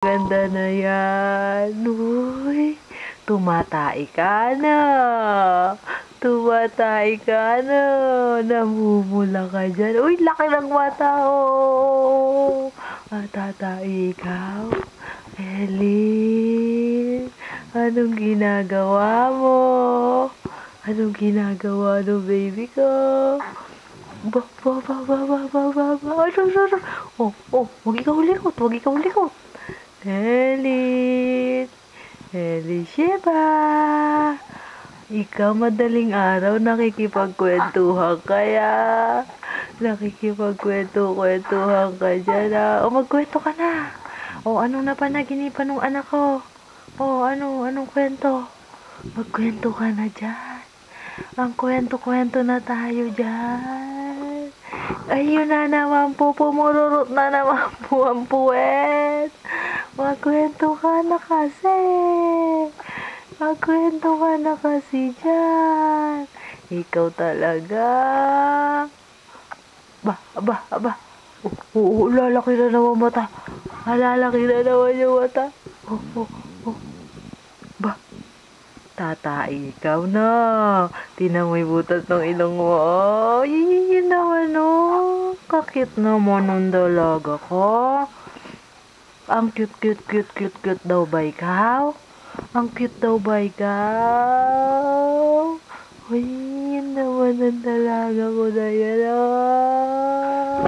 Ganda na yan. Uy, tumatay ka na. Tumatay ka na. Namumula ka dyan. Uy, laki ng mata, oh. Matatay ikaw. Ellie, anong ginagawa mo? Anong ginagawa no, baby ko? Ba, ba, ba, ba, ba, ba, ba, ba. Ano. Oh, huwag ikaw likot, huwag ikaw likot. Ellie Sheba, ikaw madaling araw nakikipagkwentuhan kaya? Nakikipagkwentuhan ka dyan, ah. O, magkwento ka na. O, anong napanaginipan ng anak ko? O, anong kwento? Magkwento ka na dyan. Ang kwento-kwento na tayo dyan. Ayun na naman po, pumururot na naman po ang puwet. Magkwento ka na kasi. Magkwento ka na kasi dyan. Ikaw talaga. Aba. Lalaki na naman mata. Lalaki na naman yung mata. Oh. Ba, tatai ikaw na. Tinan mo yung butas ng ilong mo. Oh, yun naman, oh. Kakit naman ng dalaga ko. Ang cute daw ba ikaw? Ang cute daw ba ikaw? Uy, yun naman ang dalaga ko na yan, ah.